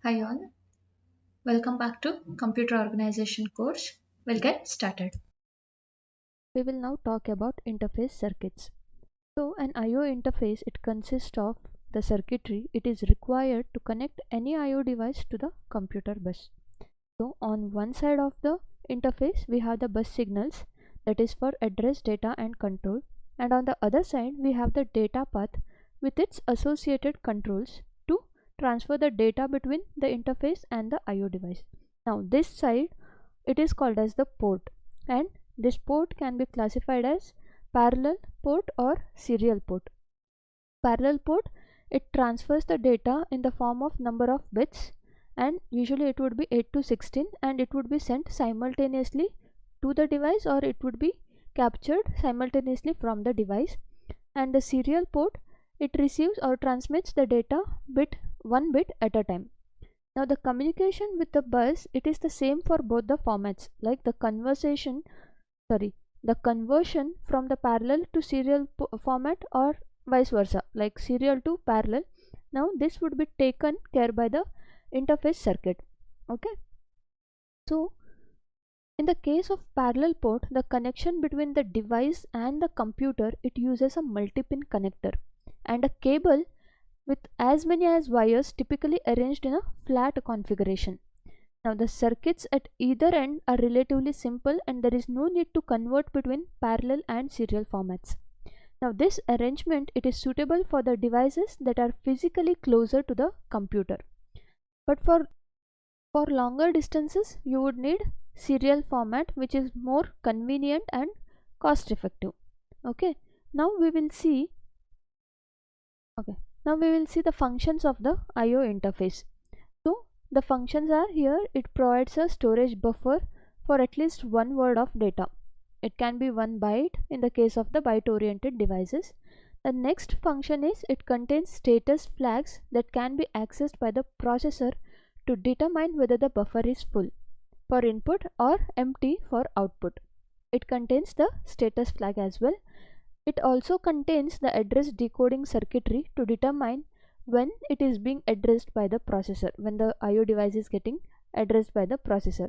Hi all, welcome back to Computer Organization course. We'll get started. We will now talk about interface circuits. So an I/O interface, it consists of the circuitry it is required to connect any I/O device to the computer bus. So on one side of the interface we have the bus signals, that is for address, data and control, and on the other side we have the data path with its associated controls to transfer the data between the interface and the I/O device. Now this side, it is called as the port, and this port can be classified as parallel port or serial port. Parallel port, it transfers the data in the form of number of bits, and usually it would be 8 to 16, and it would be sent simultaneously to the device, or it would be captured simultaneously from the device. And the serial port, it receives or transmits the data one bit at a time. Now the communication with the bus, it is the same for both the formats, like the conversion from the parallel to serial format, or vice versa, like serial to parallel. Now this would be taken care by the interface circuit. Okay, so in the case of parallel port, the connection between the device and the computer, it uses a multi-pin connector and a cable with as many as wires, typically arranged in a flat configuration. Now the circuits at either end are relatively simple, and there is no need to convert between parallel and serial formats. Now this arrangement, it is suitable for the devices that are physically closer to the computer. But for longer distances you would need serial format, which is more convenient and cost effective. Okay, now we will see okay now we will see the functions of the I/O interface. So the functions are here. It provides a storage buffer for at least one word of data. It can be 1 byte in the case of the byte oriented devices. The next function is it contains status flags that can be accessed by the processor to determine whether the buffer is full for input or empty for output. It contains the status flag as well. It also contains the address decoding circuitry to determine when it is being addressed by the processor, when the I/O device is getting addressed by the processor.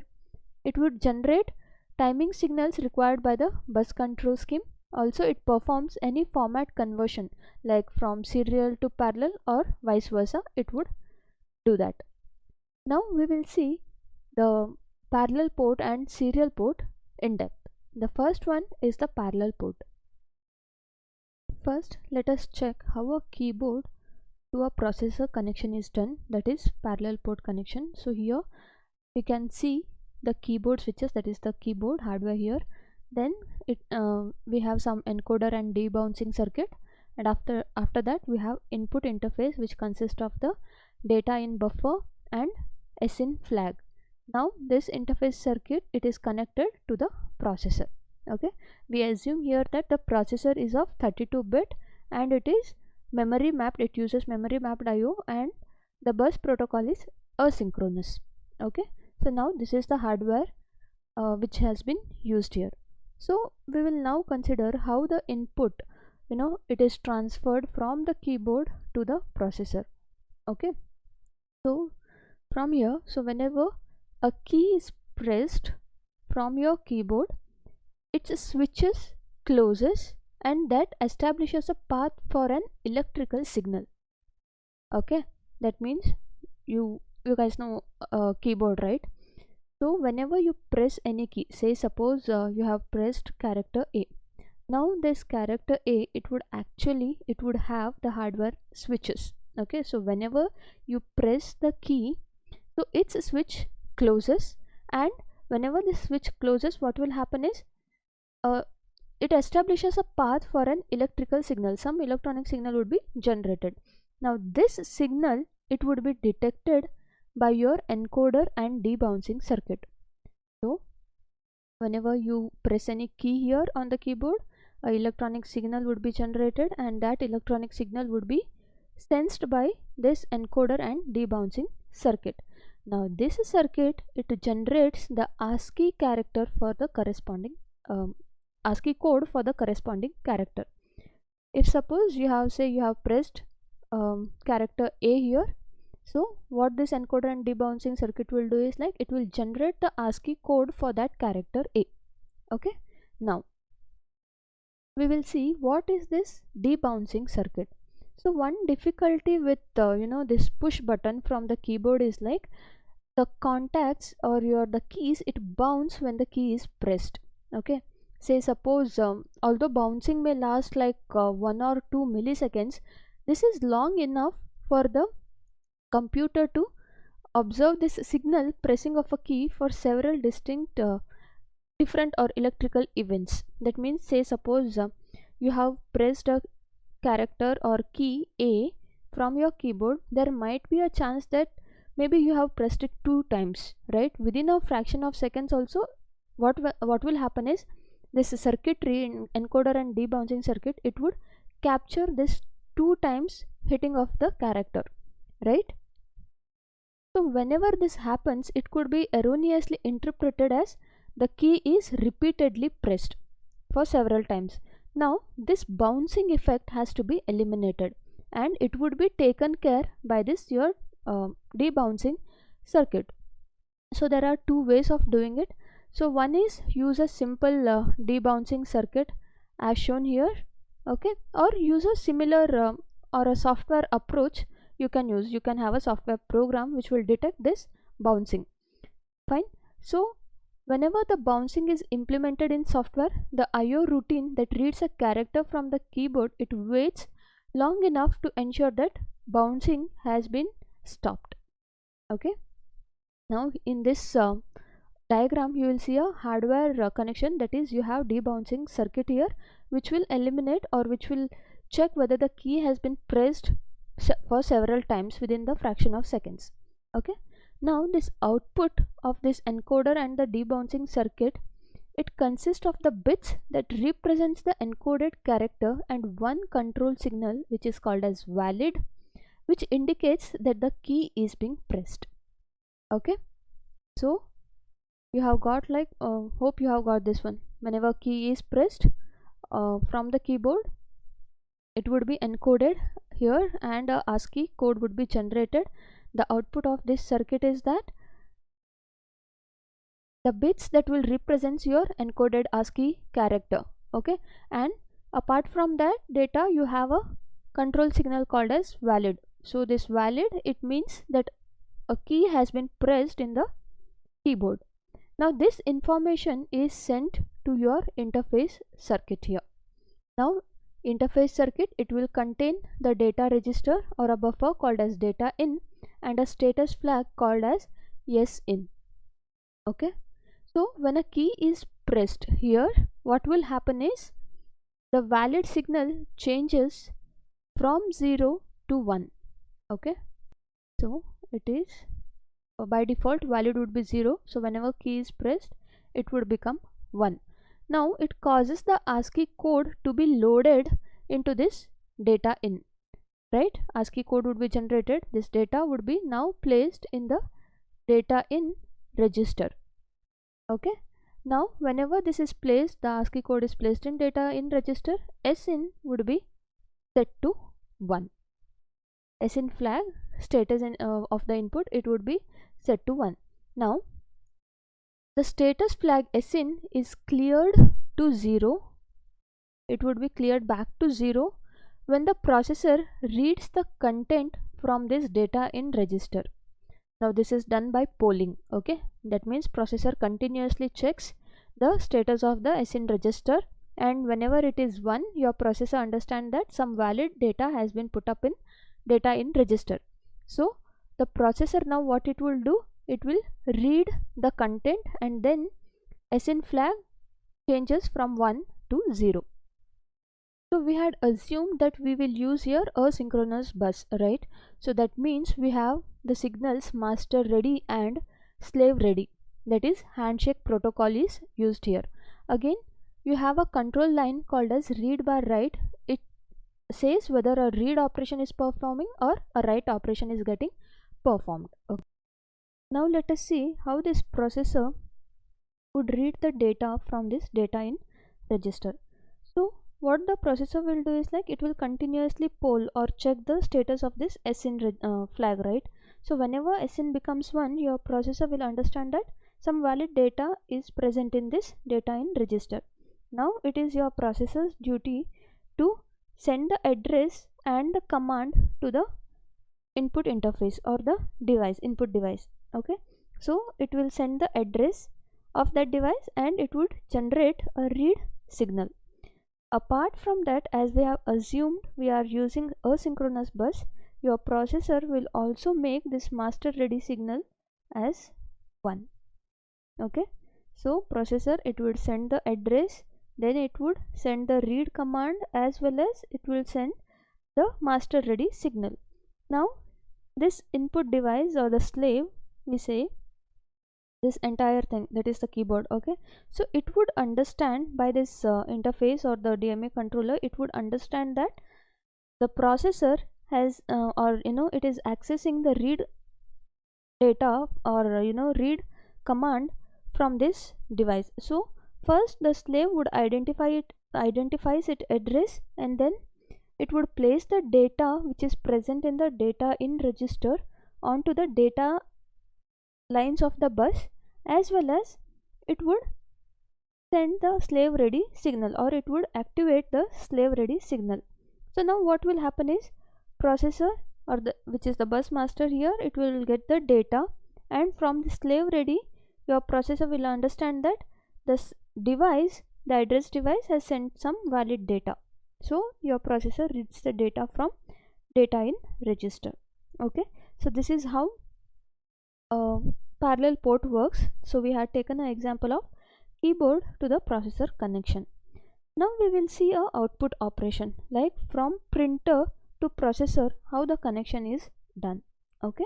It would generate timing signals required by the bus control scheme. Also it performs any format conversion, like from serial to parallel or vice versa, it would do that. Now we will see the parallel port and serial port in depth. The first one is the parallel port. First, let us check how a keyboard to a processor connection is done, that is parallel port connection. So here we can see the keyboard switches, that is the keyboard hardware here. Then we have some encoder and debouncing circuit, and after that we have input interface, which consists of the data in buffer and SIN flag. Now this interface circuit, it is connected to the processor. Okay, we assume here that the processor is of 32-bit and it is memory mapped. It uses memory mapped IO, and the bus protocol is asynchronous. Okay, so now this is the hardware which has been used here. So we will now consider how the input, it is transferred from the keyboard to the processor. Okay, so from here, so whenever a key is pressed from your keyboard, it switches, closes, and that establishes a path for an electrical signal. Okay, that means you guys know keyboard, right? So whenever you press any key, say suppose you have pressed character A. Now this character A, it would have the hardware switches. Okay, so whenever you press the key, so its switch closes, and whenever the switch closes, what will happen is it establishes a path for an electrical signal. Some electronic signal would be generated. Now this signal, it would be detected by your encoder and debouncing circuit. So whenever you press any key here on the keyboard, a electronic signal would be generated, and that electronic signal would be sensed by this encoder and debouncing circuit. Now this circuit, it generates the ASCII character for the corresponding ASCII code for the corresponding character. If suppose you have pressed character A here, So what this encoder and debouncing circuit will do is like it will generate the ASCII code for that character A. Okay, now we will see what is this debouncing circuit. So one difficulty with this push button from the keyboard is like the contacts or the keys, it bounce when the key is pressed. Okay, say suppose although bouncing may last like 1 or 2 milliseconds, this is long enough for the computer to observe this signal pressing of a key for several distinct different or electrical events. That means say suppose you have pressed a character or key A from your keyboard, there might be a chance that maybe you have pressed it 2 times, right? Within a fraction of seconds also, what will happen is this circuitry in encoder and debouncing circuit, it would capture this 2 times hitting of the character, right? So whenever this happens, it could be erroneously interpreted as the key is repeatedly pressed for several times. Now this bouncing effect has to be eliminated, and it would be taken care by this your debouncing circuit. So there are two ways of doing it. So one is use a simple debouncing circuit as shown here, okay, or use a similar or a software approach. You can have a software program which will detect this bouncing. Fine. So whenever the bouncing is implemented in software, the IO routine that reads a character from the keyboard, it waits long enough to ensure that bouncing has been stopped. Okay, now in this diagram you will see a hardware connection, that is you have debouncing circuit here which will eliminate or which will check whether the key has been pressed for several times within the fraction of seconds. Okay, now this output of this encoder and the debouncing circuit, it consists of the bits that represents the encoded character and one control signal which is called as valid, which indicates that the key is being pressed. Okay, so you have got like hope you have got this one. Whenever key is pressed from the keyboard, it would be encoded here and a ASCII code would be generated. The output of this circuit is that the bits that will represent your encoded ASCII character. Okay, and apart from that data you have a control signal called as valid. So this valid, it means that a key has been pressed in the keyboard. Now this information is sent to your interface circuit here. Now interface circuit, it will contain the data register or a buffer called as data in and a status flag called as yes in. Okay, so when a key is pressed here, what will happen is the valid signal changes from 0 to 1. Okay, so it is by default valid would be 0, so whenever key is pressed it would become 1. Now it causes the ASCII code to be loaded into this data in, right? ASCII code would be generated, this data would be now placed in the data in register. Okay, now whenever this is placed, the ASCII code is placed in data in register, SIN would be set to 1. SIN flag status of the input, it would be set to 1. Now the status flag SIN is cleared to 0. It would be cleared back to 0 when the processor reads the content from this data in register. Now this is done by polling. Okay, that means processor continuously checks the status of the SIN register, and whenever it is 1, your processor understands that some valid data has been put up in data in register. So the processor now what it will do, it will read the content and then SIN flag changes from 1 to 0. So we had assumed that we will use here asynchronous bus, right? So that means we have the signals master ready and slave ready, that is handshake protocol is used here. Again you have a control line called as read bar write. It says whether a read operation is performing or a write operation is getting performed. Okay. Now let us see how this processor would read the data from this data in register. So what the processor will do is like it will continuously poll or check the status of this SIN flag, right? So whenever SN becomes 1, your processor will understand that some valid data is present in this data in register. Now it is your processor's duty to send the address and the command to the input interface or the device, input device. Okay, so it will send the address of that device and it would generate a read signal. Apart from that, as we have assumed we are using asynchronous bus, your processor will also make this master ready signal as 1. Okay, so processor, it would send the address, then it would send the read command, as well as it will send the master ready signal. Now this input device or the slave, we say this entire thing, that is the keyboard. Okay, so it would understand by this interface or the DMA controller, it would understand that the processor has or it is accessing the read data or read command from this device. So first the slave would identifies its address, and then it would place the data which is present in the data in register onto the data lines of the bus, as well as it would send the slave ready signal, or it would activate the slave ready signal. So now what will happen is, processor or the which is the bus master here, it will get the data, and from the slave ready, your processor will understand that this device, the address device, has sent some valid data. So your processor reads the data from data in register. Okay, so this is how parallel port works. So we had taken an example of keyboard to the processor connection. Now we will see a output operation, like from printer to processor, how the connection is done. Okay,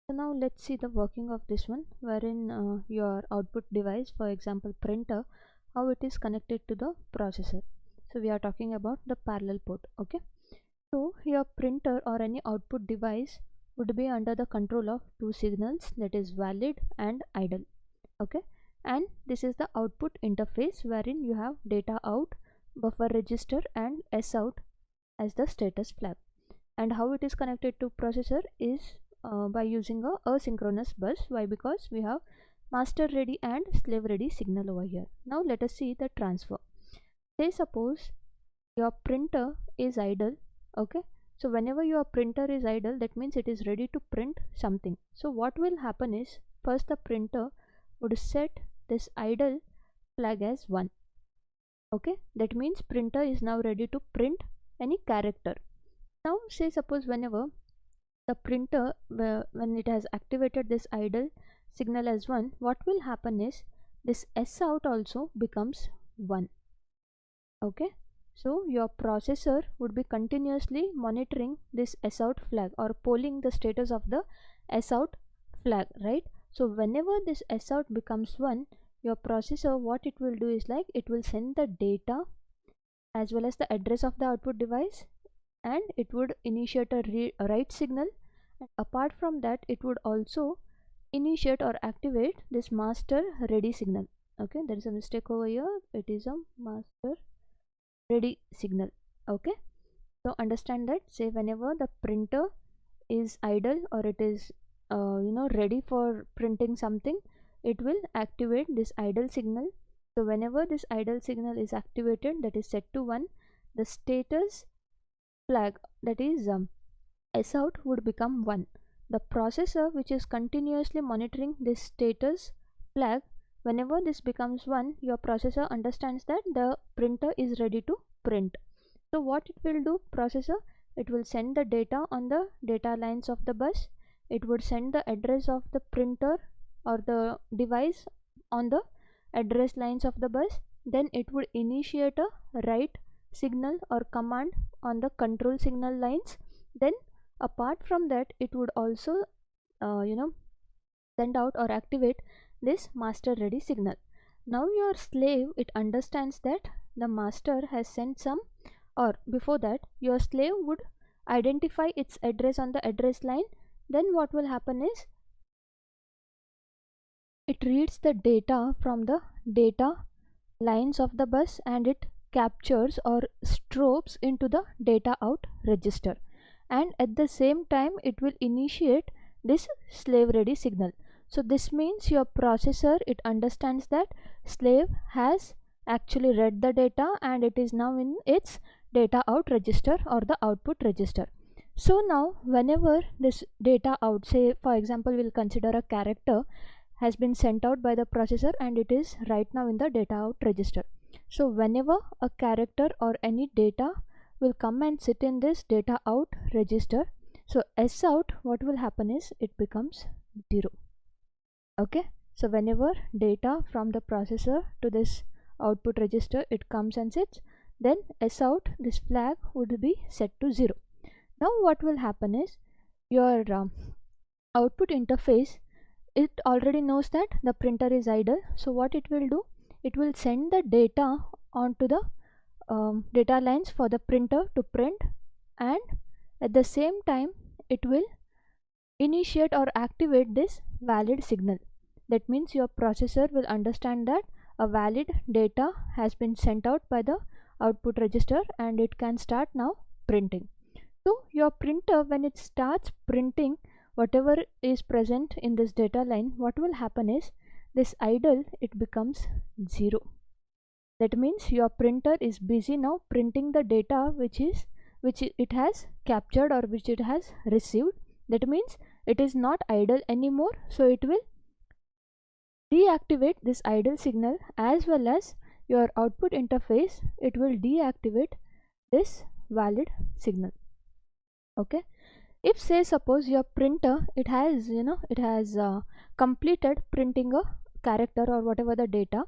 so now let's see the working of this one, wherein your output device, for example printer, how it is connected to the processor. So we are talking about the parallel port. Okay, so your printer or any output device would be under the control of two signals, that is valid and idle. Okay, and this is the output interface, wherein you have data out, buffer register, and S out as the status flag. And how it is connected to processor is by using a asynchronous bus. Why? Because we have master ready and slave ready signal over here. Now let us see the transfer. Say suppose your printer is idle. Okay, so whenever your printer is idle, that means it is ready to print something. So what will happen is, first the printer would set this idle flag as 1. Okay, that means printer is now ready to print any character. Now say suppose whenever the printer, when it has activated this idle signal as 1, what will happen is this S out also becomes 1. Okay, so your processor would be continuously monitoring this S out flag, or polling the status of the S out flag, right? So whenever this S out becomes 1, your processor, what it will do is, like, it will send the data as well as the address of the output device, and it would initiate a write signal, and apart from that, it would also initiate or activate this master ready signal. Okay, there is a mistake over here, it is a master ready signal. Okay, so understand that, say whenever the printer is idle, or it is ready for printing something, it will activate this idle signal. So whenever this idle signal is activated, that is set to 1, the status flag, that is S out, would become 1. The processor, which is continuously monitoring this status flag, whenever this becomes 1, your processor understands that the printer is ready to print. So what it will do, processor, it will send the data on the data lines of the bus, it would send the address of the printer or the device on the address lines of the bus, then it would initiate a write signal or command on the control signal lines. Then apart from that, it would also send out or activate this master ready signal. Now your slave, it understands that the master has sent some, or before that, your slave would identify its address on the address line. Then what will happen is, it reads the data from the data lines of the bus, and it captures or strobes into the data out register. and at the same time it will initiate this slave ready signal. So this means your processor, it understands that slave has actually read the data and it is now in its data out register or the output register. So now whenever this data out, say for example we'll consider a character has been sent out by the processor and it is right now in the data out register. So whenever a character or any data will come and sit in this data out register, so S out, what will happen is it becomes 0. Okay, so whenever data from the processor to this output register it comes and sits, then S out, this flag would be set to 0. Now what will happen is your output interface, it already knows that the printer is idle. So what it will do, it will send the data onto the data lines for the printer to print, and at the same time it will initiate or activate this valid signal. That means your processor will understand that a valid data has been sent out by the output register and it can start now printing. So your printer, when it starts printing whatever is present in this data line, what will happen is this idle, it becomes 0. That means your printer is busy now printing the data which it has captured or which it has received. That means it is not idle anymore, so it will deactivate this idle signal, as well as your output interface, it will deactivate this valid signal. Okay, if say suppose your printer, it has completed printing a character or whatever the data,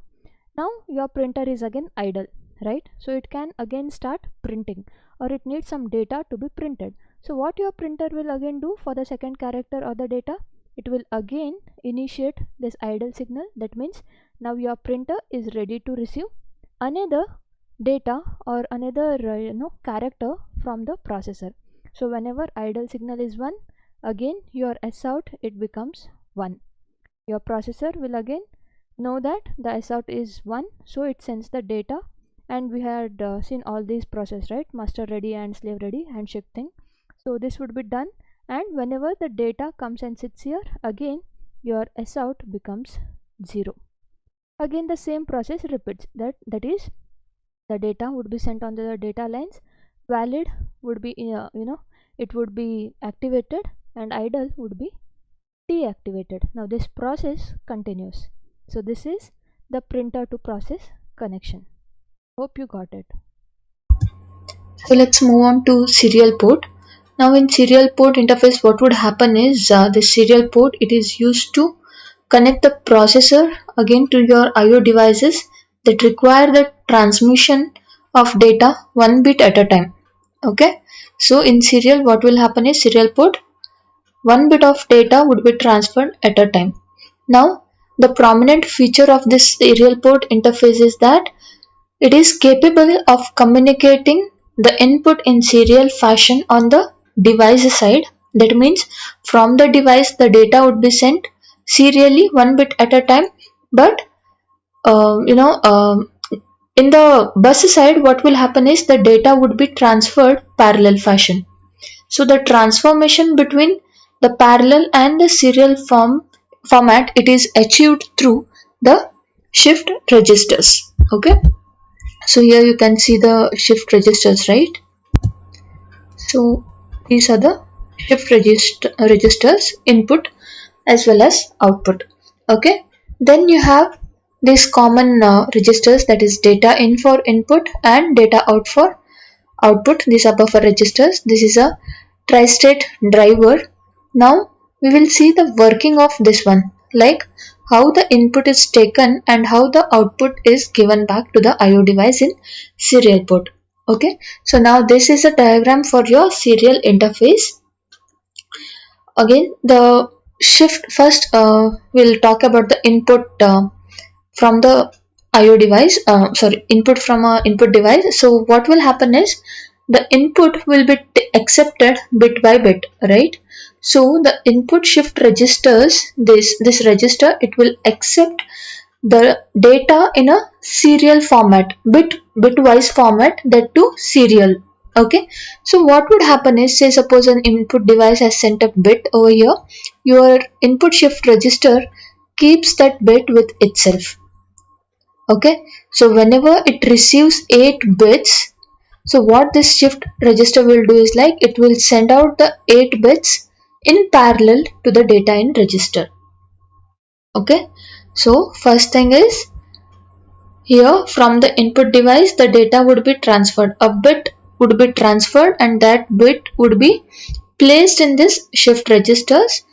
now your printer is again idle, right? So it can again start printing, or it needs some data to be printed. So what your printer will again do for the second character or the data, it will again initiate this idle signal. That means now your printer is ready to receive another data or another character from the processor. So whenever idle signal is 1, again your S out, it becomes 1. Your processor will again know that the S out is 1, so it sends the data. And we had seen all these process, right? Master ready and slave ready handshake thing. So this would be done, and whenever the data comes and sits here, again your S out becomes 0. Again the same process repeats. That is, the data would be sent on the data lines, valid would be it would be activated, and idle would be deactivated. Now this process continues. So this is the printer to process connection. Hope you got it. So let's move on to serial port. Now in serial port interface, what would happen is the serial port, it is used to connect the processor again to your IO devices that require the transmission of data 1 bit at a time. Okay, so in serial, what will happen is serial port, 1 bit of data would be transferred at a time. Now the prominent feature of this serial port interface is that it is capable of communicating the input in serial fashion on the device side. That means from the device the data would be sent serially 1 bit at a time, but uh, you know in the bus side what will happen is the data would be transferred parallel fashion. So the transformation between the parallel and the serial format, it is achieved through the shift registers. Okay, so here you can see the shift registers, right? So these are the shift registers, input as well as output. Okay, then you have these common registers, that is data in for input and data out for output. These are buffer registers. This is a tri-state driver. Now we will see the working of this one, like how the input is taken and how the output is given back to the IO device in serial port. Okay, so now this is a diagram for your serial interface. Again, the shift first, we'll talk about the input from the IO device, input from a input device. So what will happen is the input will be accepted bit by bit, right? So the input shift registers, this register, it will accept the data in a serial format, bitwise format, that to serial. Okay, so what would happen is, say suppose an input device has sent a bit over here, your input shift register keeps that bit with itself. Okay, so whenever it receives 8 bits, so what this shift register will do is like it will send out the 8 bits in parallel to the data in register. Okay, so first thing is, here from the input device the data would be transferred, a bit would be transferred, and that bit would be placed in this shift registers.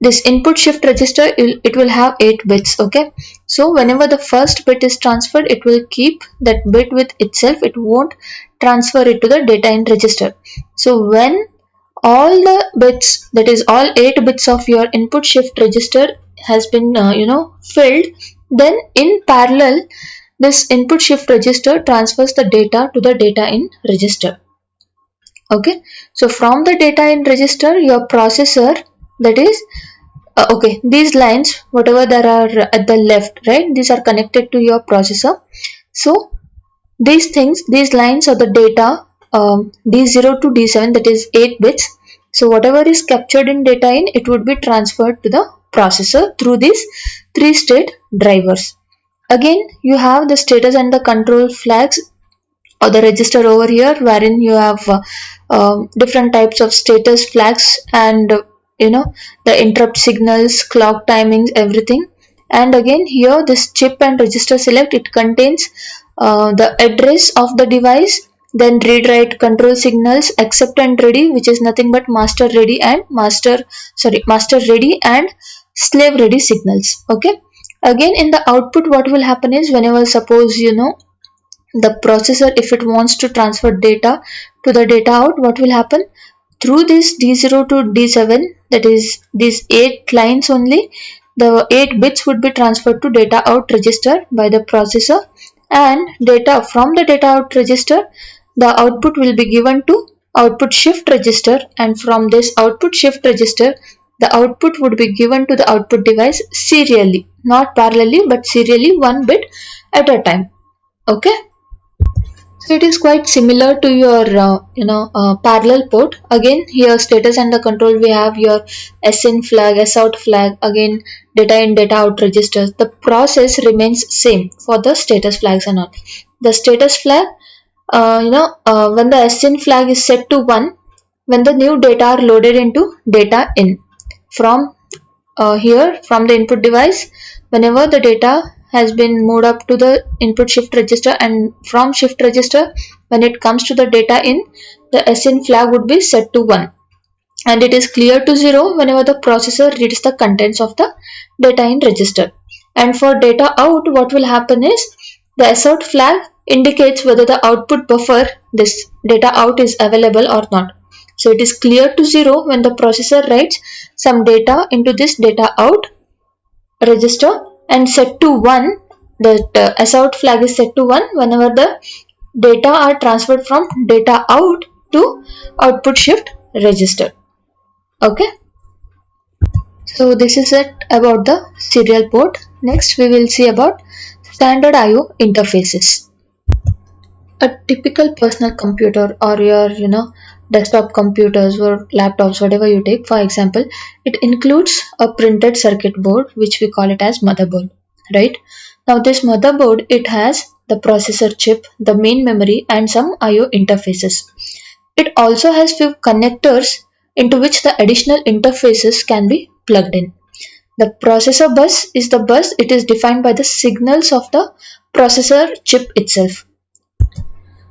This input shift register, it will have 8 bits. Okay, so whenever the first bit is transferred, it will keep that bit with itself, it won't transfer it to the data in register. So when all the bits, that is all 8 bits of your input shift register has been filled, then in parallel this input shift register transfers the data to the data in register. Okay, so from the data in register, your processor, that is okay, these lines whatever there are at the left, right, these are connected to your processor. So these things, these lines are the data, D0 to D7, that is 8 bits. So whatever is captured in data in, it would be transferred to the processor through these 3 state drivers. Again, you have the status and the control flags or the register over here, wherein you have different types of status flags and the interrupt signals, clock timings, everything. And again, here this chip and register select, it contains the address of the device, then read write control signals, accept and ready, which is nothing but master ready and master ready and slave ready signals. Okay, again in the output what will happen is, whenever suppose the processor, if it wants to transfer data to the data out, what will happen, through this D0 to D7, that is these 8 lines only, the 8 bits would be transferred to data out register by the processor, and data from the data out register, the output will be given to output shift register, and from this output shift register the output would be given to the output device serially, not parallelly but serially, one bit at a time. Okay, so it is quite similar to your parallel port. Again, here status and the control, we have your SIN flag, SOUT flag, again data in data out registers. The process remains same for the status flags and all. The status flag, when the SIN flag is set to 1, when the new data are loaded into data in. From here, from the input device, whenever the data has been moved up to the input shift register, and from shift register when it comes to the data in, the SIN flag would be set to 1, and it is clear to 0 whenever the processor reads the contents of the data in register. And for data out, what will happen is, the SOUT flag indicates whether the output buffer, this data out, is available or not. So it is clear to 0 when the processor writes some data into this data out register, and set to 1, that SOUT flag is set to 1 whenever the data are transferred from data out to output shift register. Okay, so this is it about the serial port. Next we will see about standard IO interfaces. A typical personal computer, or your desktop computers or laptops, whatever you take, for example, it includes a printed circuit board, which we call it as motherboard, right? Now this motherboard, it has the processor chip, the main memory, and some IO interfaces. It also has few connectors into which the additional interfaces can be plugged in. The processor bus is the bus, it is defined by the signals of the processor chip itself.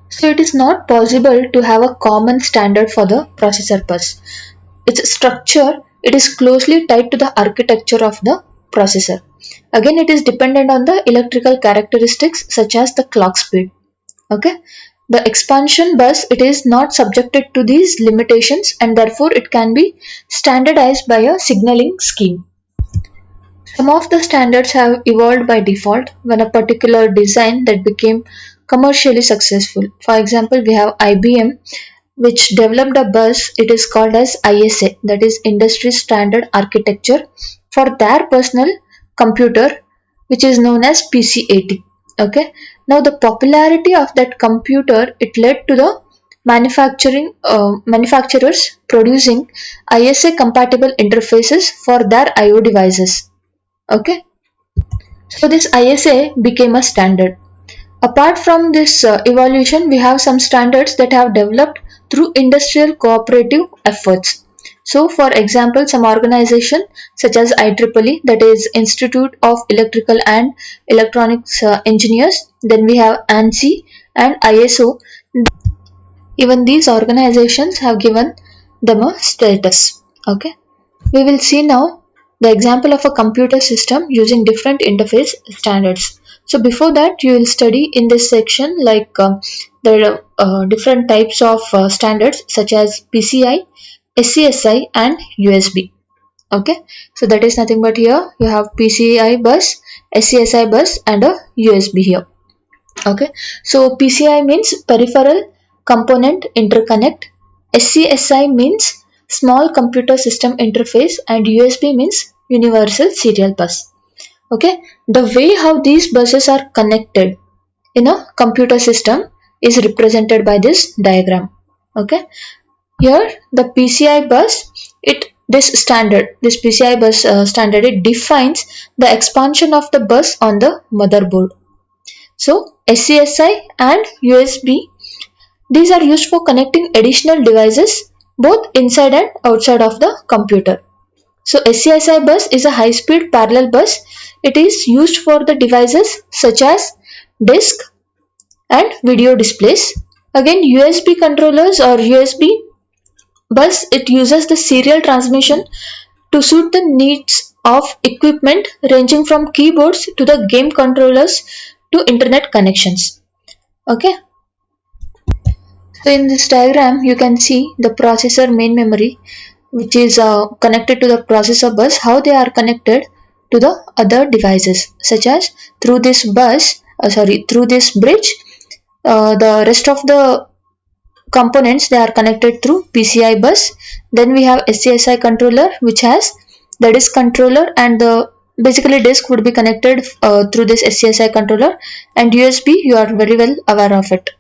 So it is not possible to have a common standard for the processor bus. Its structure, it is closely tied to the architecture of the processor. Again, it is dependent on the electrical characteristics such as the clock speed. Okay, the expansion bus, it is not subjected to these limitations, and therefore it can be standardized by a signaling scheme. Some of the standards have evolved by default when a particular design that became commercially successful. For example, we have IBM, which developed a bus, it is called as ISA, that is Industry Standard Architecture, for their personal computer, which is known as PC-80. Okay, now the popularity of that computer, it led to the manufacturers producing ISA compatible interfaces for their IO devices. Okay, so this ISA became a standard. Apart from this evolution, we have some standards that have developed through industrial cooperative efforts. So, for example, some organization such as IEEE, that is Institute of Electrical and Electronics Engineers, then we have ANSI and ISO. Even these organizations have given them a status. Okay, we will see now the example of a computer system using different interface standards. So before that, you will study in this section like the different types of standards such as PCI, SCSI and USB. Okay, so that is nothing but here you have PCI bus, SCSI bus and a USB here. Okay, so PCI means peripheral component interconnect, SCSI means small computer system interface, and USB means universal serial bus. Okay, the way how these buses are connected in a computer system is represented by this diagram. Okay, here the PCI bus, this PCI bus standard, it defines the expansion of the bus on the motherboard. So SCSI and USB, these are used for connecting additional devices both inside and outside of the computer. So SCSI bus is a high-speed parallel bus. It is used for the devices such as disk and video displays. Again, USB controllers or USB bus, it uses the serial transmission to suit the needs of equipment ranging from keyboards to the game controllers to internet connections. Okay, so in this diagram you can see the processor main memory which is connected to the processor bus, how they are connected to the other devices such as through this through this bridge. The rest of the components, they are connected through PCI bus. Then we have SCSI controller which has the disk controller, and the basically disk would be connected through this SCSI controller, and USB, you are very well aware of it.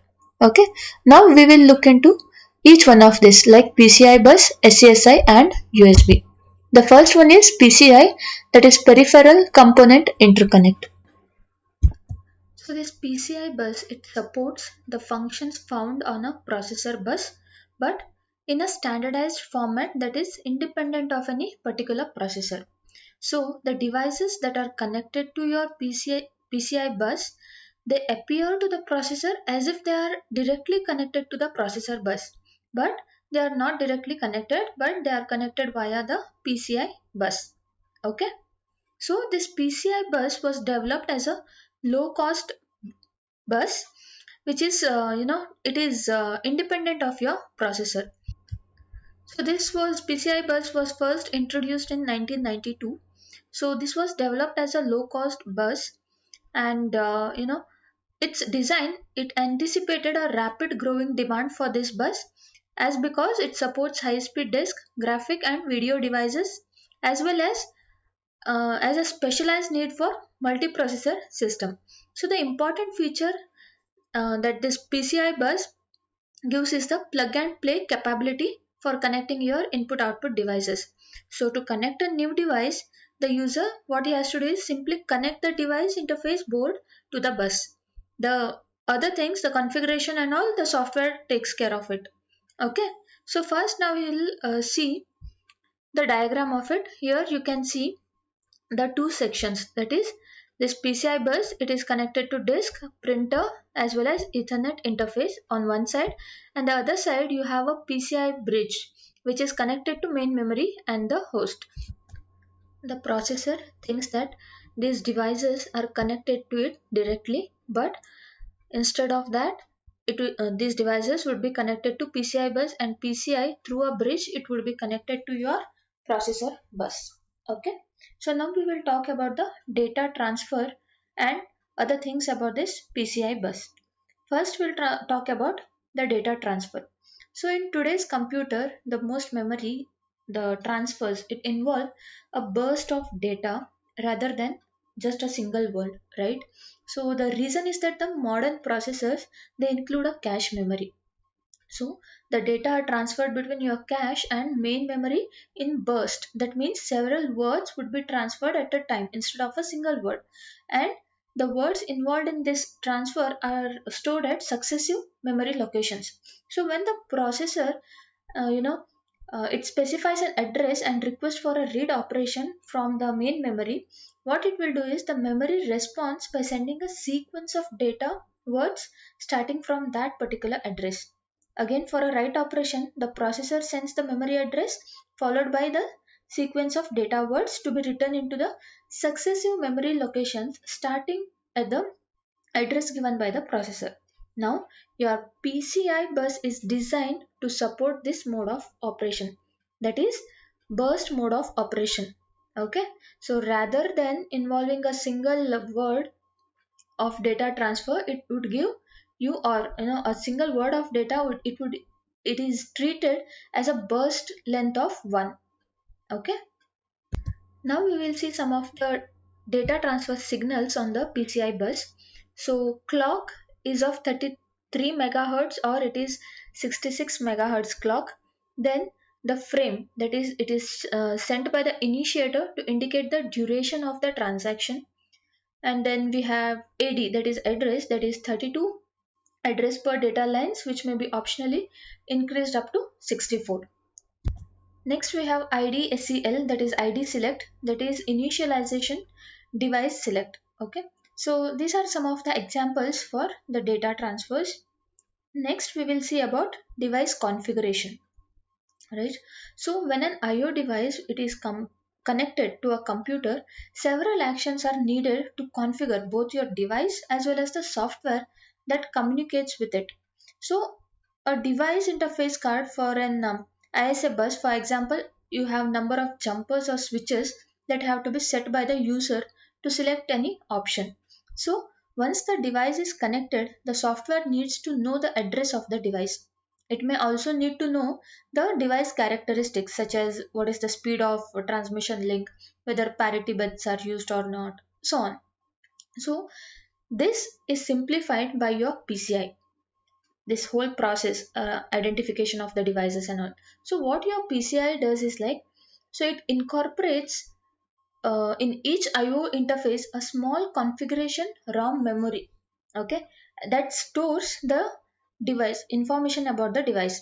Okay, now we will look into each one of this like PCI bus, SCSI and USB. The first one is PCI, that is peripheral component interconnect. So this PCI bus, it supports the functions found on a processor bus but in a standardized format that is independent of any particular processor. So the devices that are connected to your PCI bus, they appear to the processor as if they are directly connected to the processor bus, but they are not directly connected, but they are connected via the PCI bus. Okay, so this PCI bus was developed as a low cost bus which is it is independent of your processor. So this was PCI bus was first introduced in 1992. So this was developed as a low cost bus, and its design, it anticipated a rapid growing demand for this bus as because it supports high speed disk, graphic and video devices as well as a specialized need for multiprocessor system. So the important feature that this PCI bus gives is the plug and play capability for connecting your input output devices. So to connect a new device, the user, what he has to do is simply connect the device interface board to the bus. The other things, the configuration and all, the software takes care of it. Okay, so first now we will see the diagram of it. Here you can see the two sections, that is this PCI bus, it is connected to disk, printer as well as Ethernet interface on one side, and the other side you have a PCI bridge which is connected to main memory and the host. The processor thinks that these devices are connected to it directly, but instead of that, these devices would be connected to PCI bus, and PCI through a bridge it would be connected to your processor bus. Okay, so now we will talk about the data transfer and other things about this PCI bus. First, we'll talk about the data transfer. So in today's computer, the most memory, the transfers, it involve a burst of data rather than just a single word, right? So the reason is that the modern processors, they include a cache memory. So the data are transferred between your cache and main memory in burst. That means several words would be transferred at a time instead of a single word. And the words involved in this transfer are stored at successive memory locations. So when the processor, it specifies an address and request for a read operation from the main memory, what it will do is the memory responds by sending a sequence of data words starting from that particular address. Again, for a write operation, the processor sends the memory address followed by the sequence of data words to be written into the successive memory locations starting at the address given by the processor. Now, your PCI bus is designed to support this mode of operation, that is burst mode of operation. Okay, so rather than involving a single word of data transfer, it would give you, or a single word of data it is treated as a burst length of 1. Okay, now we will see some of the data transfer signals on the PCI bus. So clock is of 33 megahertz or it is 66 megahertz clock. Then the frame, that is it is sent by the initiator to indicate the duration of the transaction. And then we have AD, that is address, that is 32 address per data lines, which may be optionally increased up to 64. Next we have IDSEL, that is ID select, that is initialization device select. Okay, so these are some of the examples for the data transfers. Next we will see about device configuration, right? So when an IO device it is connected to a computer, several actions are needed to configure both your device as well as the software that communicates with it. So a device interface card for an ISA bus, for example, you have number of jumpers or switches that have to be set by the user to select any option. So once the device is connected, the software needs to know the address of the device. It may also need to know the device characteristics such as what is the speed of transmission link, whether parity bits are used or not, so on. So this is simplified by your PCI. This whole process, identification of the devices and all. So what your PCI does is like, so it incorporates in each IO interface a small configuration ROM memory. Okay, that stores the device information about the device,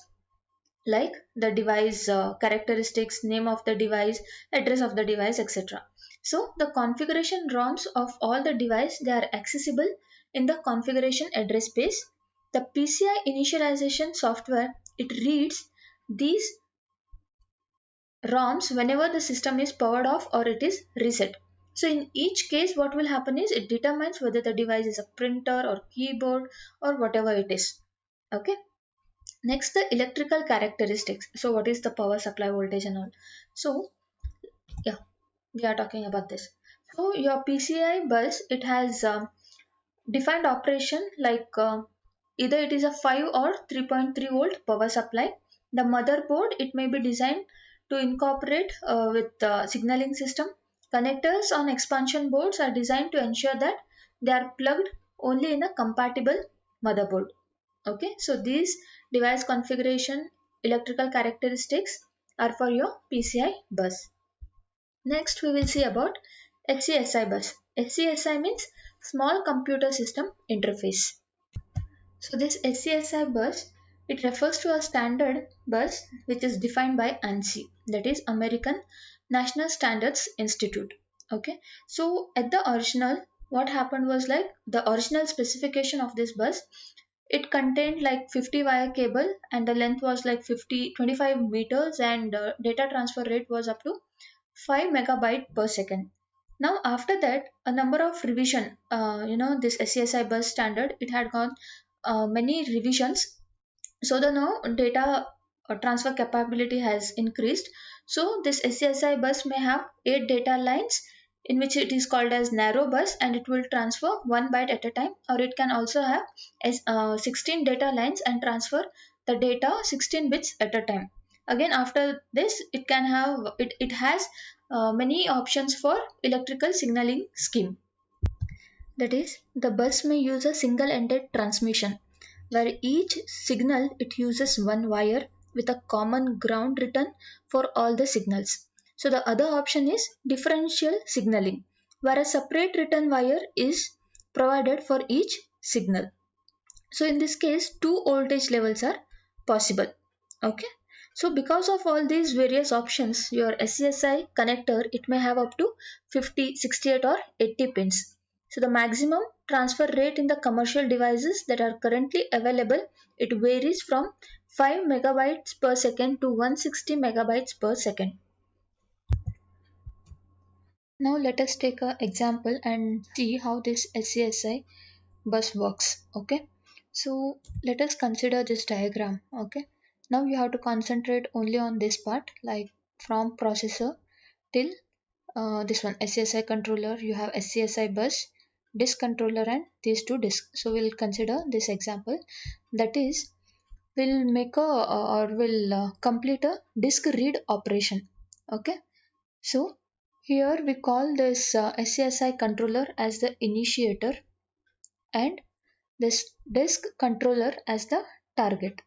like the device characteristics, name of the device, address of the device, etc. So the configuration ROMs of all the device, they are accessible in the configuration address space. The PCI initialization software, it reads these ROMs whenever the system is powered off or it is reset. So in each case what will happen is it determines whether the device is a printer or keyboard or whatever it is. Okay. Next, the electrical characteristics. So what is the power supply voltage and all. So yeah, we are talking about this. So your PCI bus, it has defined operation like either it is a 5 or 3.3 volt power supply. The motherboard, it may be designed to incorporate with signaling system. Connectors on expansion boards are designed to ensure that they are plugged only in a compatible motherboard. Okay, so these device configuration electrical characteristics are for your PCI bus. Next we will see about HCSI bus. HCSI means small computer system interface. So this HCSI bus, it refers to a standard bus which is defined by ANSI, that is American National Standards Institute. Okay, so at the original, what happened was like the original specification of this bus, it contained like 50 wire cable and the length was like 25 meters and data transfer rate was up to 5 megabyte per second. Now after that a number of revision, this SCSI bus standard, it had gone many revisions. So the now data transfer capability has increased. So this SCSI bus may have 8 data lines in which it is called as narrow bus and it will transfer 1 byte at a time, or it can also have 16 data lines and transfer the data 16 bits at a time. Again after this it has many options for electrical signaling scheme. That is, the bus may use a single ended transmission. where each signal it uses one wire with a common ground return for all the signals. So the other option is differential signaling, where a separate return wire is provided for each signal. So in this case, two voltage levels are possible. Okay. So because of all these various options, your SCSI connector, it may have up to 50, 68 or 80 pins. So the maximum transfer rate in the commercial devices that are currently available, it varies from 5 megabytes per second to 160 megabytes per second. Now let us take an example and see how this SCSI bus works. Okay, so let us consider this diagram. Okay, now you have to concentrate only on this part, like from processor till this one SCSI controller. You have SCSI bus, disk controller, and these two disks. So we'll consider this example, that is we'll make a or will complete a disk read operation. Okay, so here we call this SCSI controller as the initiator and this disk controller as the target.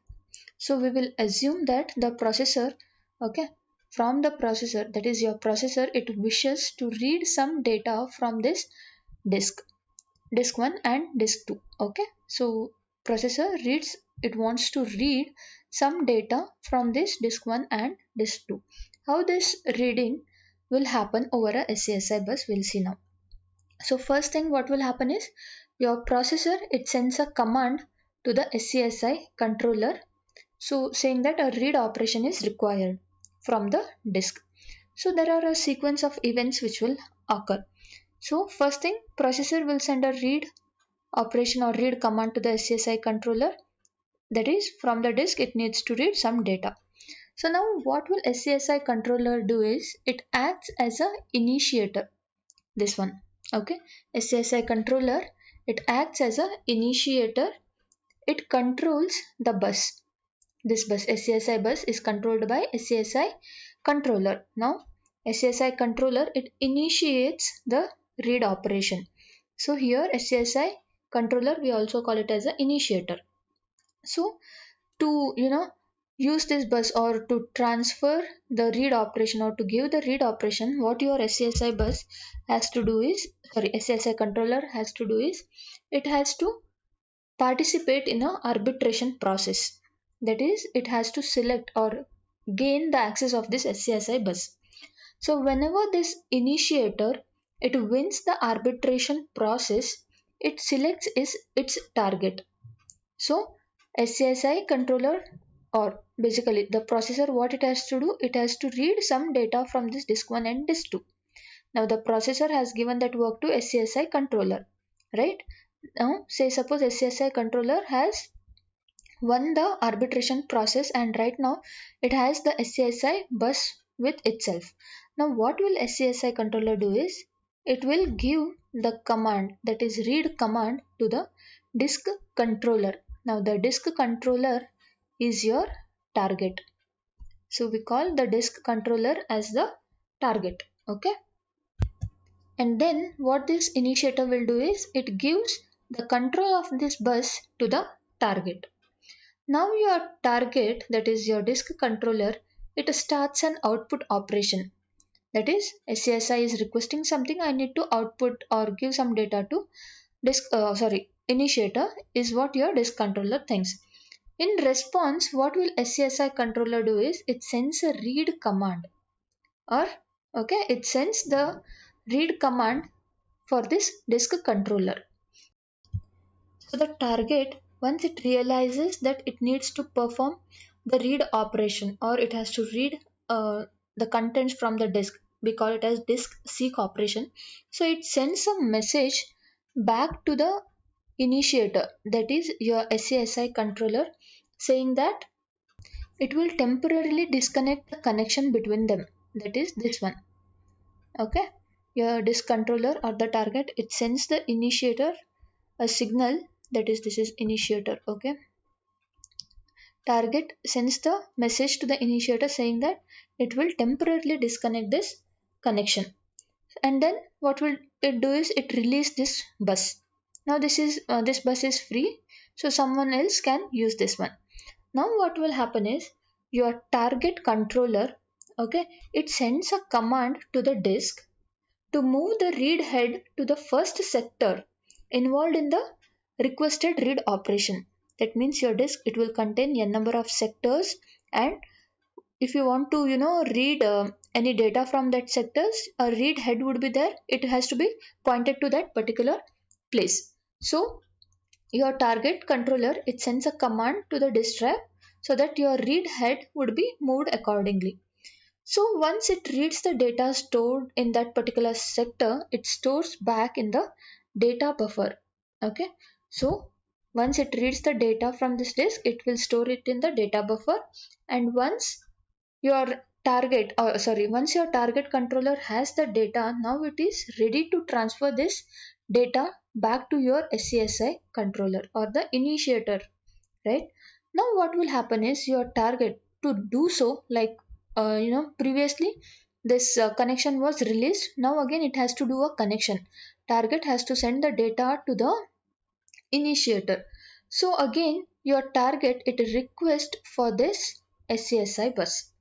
So we will assume that the processor, okay, from the processor, that is your processor, it wishes to read some data from this disk, disk 1 and disk 2. Okay, so processor reads, it wants to read some data from this disk 1 and disk 2. How this reading will happen over a SCSI bus, we'll see now. So first thing what will happen is your processor, it sends a command to the SCSI controller, so saying that a read operation is required from the disk. So there are a sequence of events which will occur. So first thing, processor will send a read operation or read command to the SCSI controller, that is from the disk it needs to read some data. So now what will SCSI controller do is it acts as a initiator, this one. Okay, SCSI controller, it acts as a initiator, it controls the bus. This bus, SCSI bus, is controlled by SCSI controller. Now SCSI controller, it initiates the read operation. So here SCSI controller, we also call it as an initiator. So to use this bus or to transfer the read operation or to give the read operation, what your SCSI bus has to do is, sorry, SCSI controller has to do is, it has to participate in a arbitration process. That is, it has to select or gain the access of this SCSI bus. So whenever this initiator, it wins the arbitration process, it selects its target. So SCSI controller, or basically the processor, what it has to do, it has to read some data from this disk 1 and disk 2. Now the processor has given that work to SCSI controller, right? Now say suppose SCSI controller has won the arbitration process and right now it has the SCSI bus with itself. Now what will SCSI controller do is, it will give the command, that is read command, to the disk controller. Now the disk controller is your target. So we call the disk controller as the target. Okay. And then what this initiator will do is, it gives the control of this bus to the target. Now your target, that is your disk controller, it starts an output operation. That is, SCSI is requesting something, I need to output or give some data to initiator is what your disk controller thinks. In response, what will SCSI controller do is, it sends a read command, or okay, it sends the read command for this disk controller. So the target, once it realizes that it needs to perform the read operation or it has to read the contents from the disk, we call it as disk seek operation. So it sends a message back to the initiator, that is your SCSI controller, saying that it will temporarily disconnect the connection between them, that is this one. Okay, your disk controller or the target, it sends the initiator a signal, that is this is initiator. Okay, target sends the message to the initiator saying that it will temporarily disconnect this connection, and then what will it do is, it release this bus. Now this bus is free, so someone else can use this one. Now what will happen is your target controller, okay, it sends a command to the disk to move the read head to the first sector involved in the requested read operation. That means your disk, it will contain a number of sectors, and if you want to read any data from that sectors, a read head would be there. It has to be pointed to that particular place. So your target controller, it sends a command to the disk drive so that your read head would be moved accordingly. So once it reads the data stored in that particular sector, it stores back in the data buffer. Okay, so once it reads the data from this disk, it will store it in the data buffer. And your once your target controller has the data, now it is ready to transfer this data back to your SCSI controller or the initiator, right? Now what will happen is your target to do so, like previously this connection was released, now again it has to do a connection. Target has to send the data to the initiator. So again your target, it request for this SCSI bus.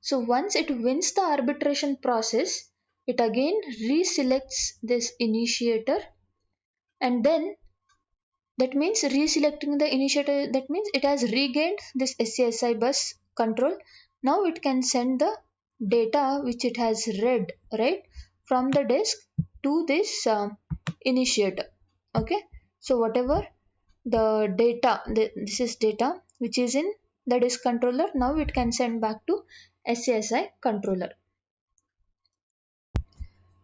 So once it wins the arbitration process, it again reselects this initiator, and then that means reselecting the initiator, that means it has regained this SCSI bus control. Now it can send the data which it has read, right, from the disk to this initiator. Okay, so whatever the data, this is data which is in the disk controller, now it can send back to SCSI controller.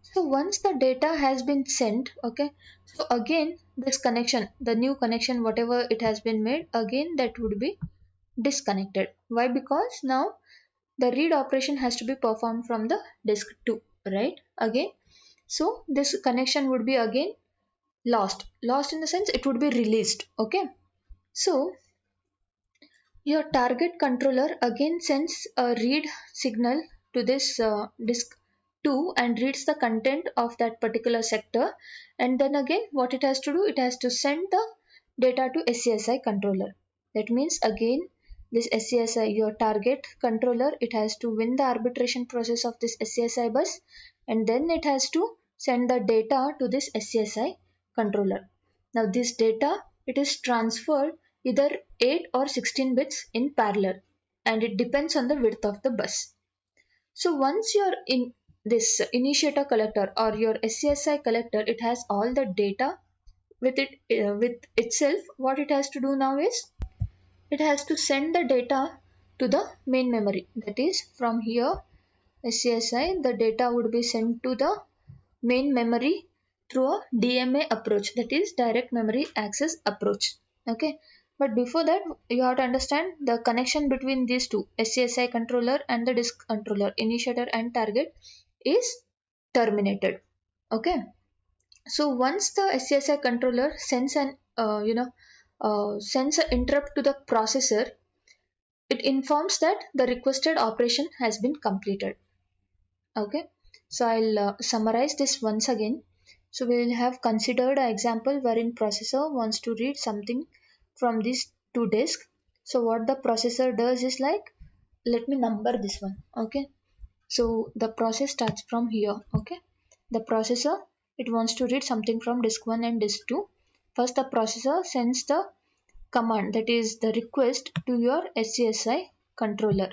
So once the data has been sent, okay, so again this connection, the new connection, whatever it has been made, again that would be disconnected. Why? Because now the read operation has to be performed from the disk 2, right? Again, so this connection would be again lost in the sense it would be released. Okay, so your target controller again sends a read signal to this disk 2 and reads the content of that particular sector, and then again what it has to do, it has to send the data to SCSI controller. That means again this SCSI, your target controller, it has to win the arbitration process of this SCSI bus, and then it has to send the data to this SCSI controller. Now this data, it is transferred either 8 or 16 bits in parallel, and it depends on the width of the bus. So once you're in this initiator collector or your SCSI collector, it has all the data with with itself. What it has to do now is it has to send the data to the main memory. That is, from here SCSI, the data would be sent to the main memory through a DMA approach, that is direct memory access approach. Okay, but before that you have to understand the connection between these two, SCSI controller and the disk controller, initiator and target, is terminated. Okay, so once the SCSI controller sends an sends an interrupt to the processor, it informs that the requested operation has been completed. Okay, so I'll summarize this once again. So we will have considered an example wherein processor wants to read something from these two disks. So what the processor does is like, let me number this one. Okay, so the process starts from here. Okay, the processor, it wants to read something from disk 1 and disk 2. First the processor sends the command, that is the request, to your SCSI controller.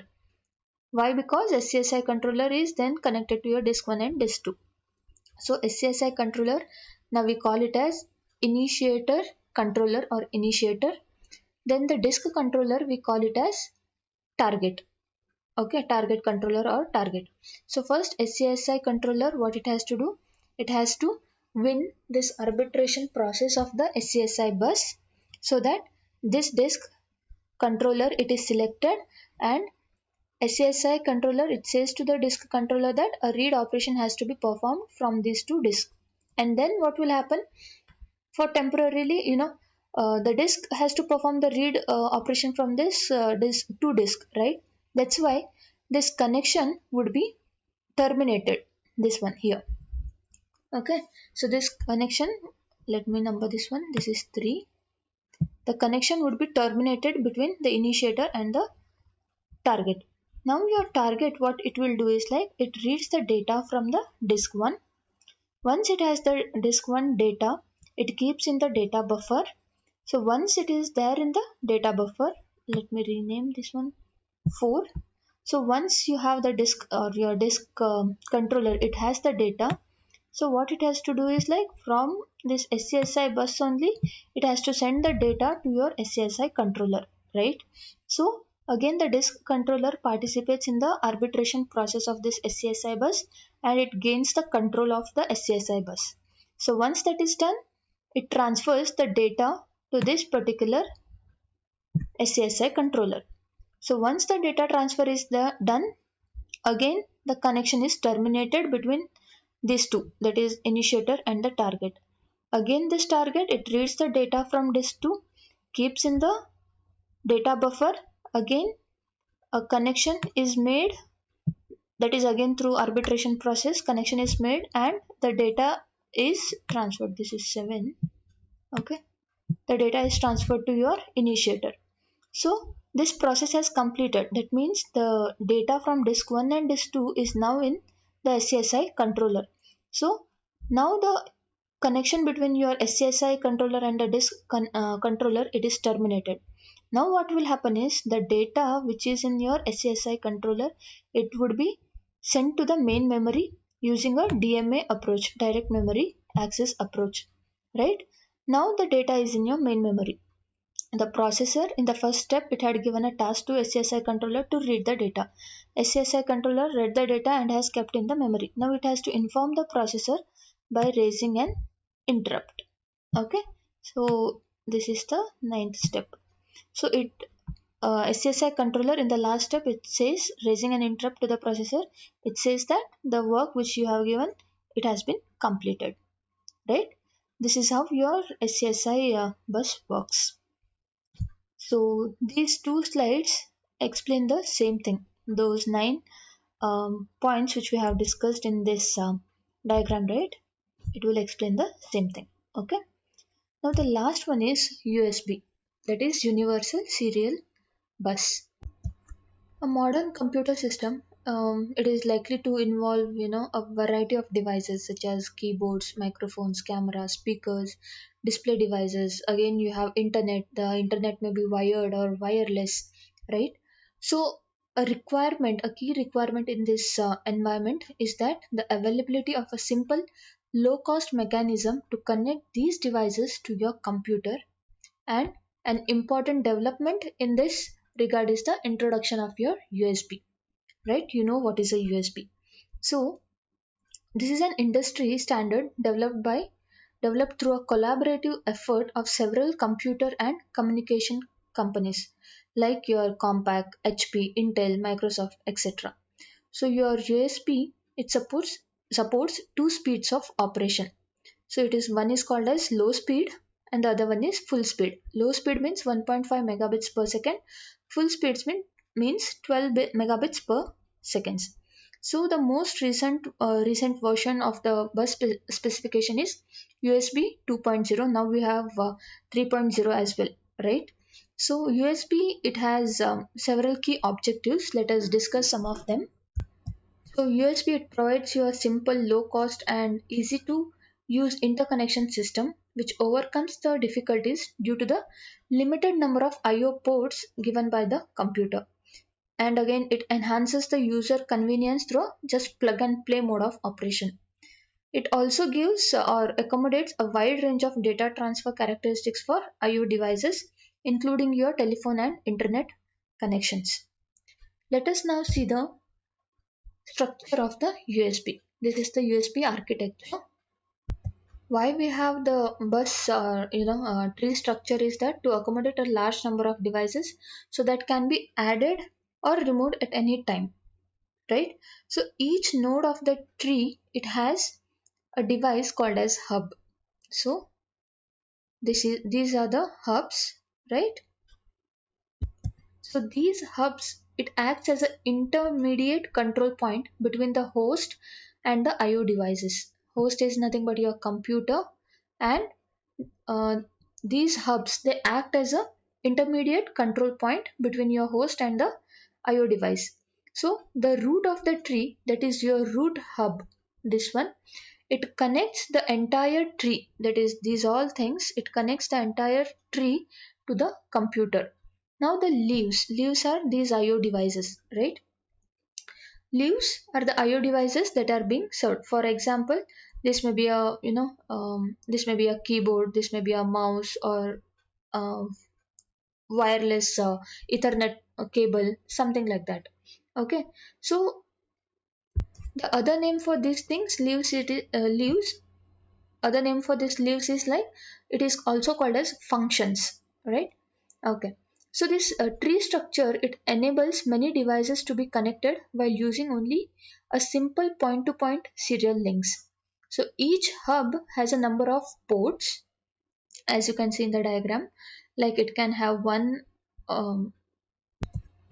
Why? Because SCSI controller is then connected to your disk 1 and disk 2. So SCSI controller, now we call it as initiator controller or initiator. Then the disk controller, we call it as target. Okay, target controller or target. So first SCSI controller, what it has to do, it has to win this arbitration process of the SCSI bus, so that this disk controller, it is selected, and SCSI controller, it says to the disk controller that a read operation has to be performed from these two disks. And then what will happen, for temporarily, the disk has to perform the read operation from this disk to disk, right? That's why this connection would be terminated, this one here. Okay, so this connection, let me number this one, this is 3, the connection would be terminated between the initiator and the target. Now your target, what it will do is like it reads the data from the disk 1. Once it has the disk 1 data, it keeps in the data buffer. So once it is there in the data buffer, let me rename this one 4. So once you have the disk or your disk controller, it has the data. So what it has to do is like from this SCSI bus only, it has to send the data to your SCSI controller, right? So again the disk controller participates in the arbitration process of this SCSI bus and it gains the control of the SCSI bus. So once that is done, it transfers the data to this particular SCSI controller. So once the data transfer is done, again the connection is terminated between these two, that is initiator and the target. Again this target, it reads the data from disk 2, keeps in the data buffer. Again a connection is made, that is again through arbitration process connection is made and the data is transferred. This is 7. Okay, the data is transferred to your initiator. So this process has completed. That means the data from disk 1 and disk 2 is now in the SCSI controller. So now the connection between your SCSI controller and the disk controller, it is terminated. Now what will happen is the data which is in your SCSI controller, it would be sent to the main memory using a DMA approach, direct memory access approach, right? Now the data is in your main memory. The processor, in the first step, it had given a task to SCSI controller to read the data. SCSI controller read the data and has kept in the memory. Now it has to inform the processor by raising an interrupt. Okay, so this is the 9th step. So it SCSI controller, in the last step, it says raising an interrupt to the processor. It says that the work which you have given, it has been completed, right? This is how your SCSI bus works. So these two slides explain the same thing. Those 9 points which we have discussed in this diagram, right? It will explain the same thing. Okay. Now the last one is USB, that is Universal Serial Bus. A modern computer system, it is likely to involve, a variety of devices such as keyboards, microphones, cameras, speakers, display devices. Again, you have internet. The internet may be wired or wireless, right? So, a key requirement in this environment is that the availability of a simple, low-cost mechanism to connect these devices to your computer, and an important development in this regard is the introduction of your USB, right? You know what is a USB. So this is an industry standard developed through a collaborative effort of several computer and communication companies like your Compaq, HP, Intel, Microsoft, etc. So your USB, it supports two speeds of operation. So it is, one is called as low speed and the other one is full speed. Low speed means 1.5 megabits per second. Full speeds means 12 megabits per second. So the most recent version of the bus specification is USB 2.0. Now we have 3.0 as well, right? So USB, it has several key objectives. Let us discuss some of them. So USB, it provides you a simple, low cost and easy to use interconnection system which overcomes the difficulties due to the limited number of IO ports given by the computer. And again, it enhances the user convenience through just plug and play mode of operation. It also gives or accommodates a wide range of data transfer characteristics for IO devices, including your telephone and internet connections. Let us now see the structure of the USB. This is the USB architecture. Why we have the bus tree structure is that to accommodate a large number of devices so that can be added or removed at any time, right? So each node of the tree, it has a device called as hub. So these are the hubs, right? So these hubs, it acts as an intermediate control point between the host and the IO devices. Host is nothing but your computer, and these hubs, they act as a intermediate control point between your host and the IO device. So the root of the tree, that is your root hub, this one, it connects the entire tree, that is these all things, it connects the entire tree to the computer. Now the leaves are these IO devices, right? Leaves are the IO devices that are being served. For example, this may be a this may be a keyboard, this may be a mouse, or uh, wireless Ethernet cable, something like that. Okay, so the other name for these things, leaves. Other name for this leaves is like, it is also called as functions, right? Okay, so this tree structure, it enables many devices to be connected while using only a simple point to point serial links. So each hub has a number of ports, as you can see in the diagram, like it can have one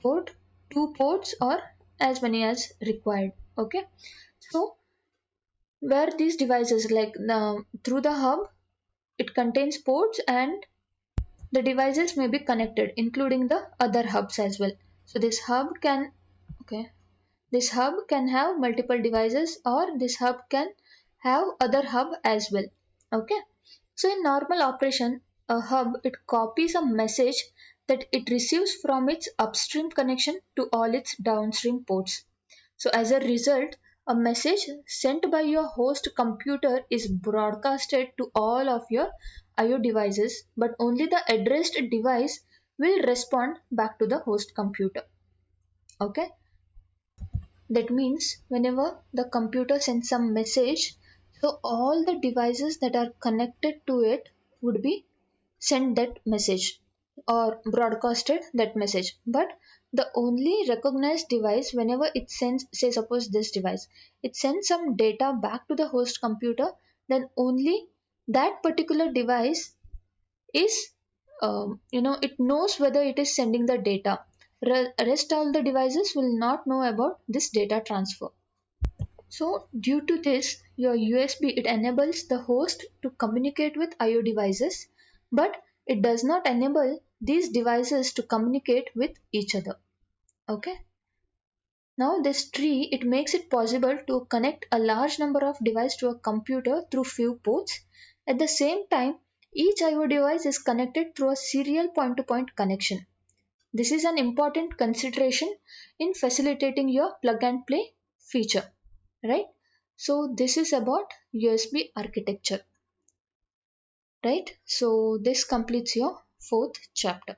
port, two ports, or as many as required. Okay, so where these devices, like through the hub, it contains ports, and the devices may be connected, including the other hubs as well. So this hub can, okay, this hub can have multiple devices, or this hub can have other hub as well. Okay. So in normal operation, a hub, it copies a message that it receives from its upstream connection to all its downstream ports. So as a result, a message sent by your host computer is broadcasted to all of your IO devices, but only the addressed device will respond back to the host computer. Okay? That means whenever the computer sends some message, so all the devices that are connected to it would be sent that message or broadcasted that message. But the only recognized device, whenever it sends, say suppose this device, it sends some data back to the host computer, then only that particular device is, it knows whether it is sending the data. Rest all the devices will not know about this data transfer. So due to this, your USB, it enables the host to communicate with IO devices, but it does not enable these devices to communicate with each other. Okay. Now this tree, it makes it possible to connect a large number of devices to a computer through few ports. At the same time, each IO device is connected through a serial point-to-point connection. This is an important consideration in facilitating your plug and play feature, right? So this is about USB architecture, right? So this completes your fourth chapter.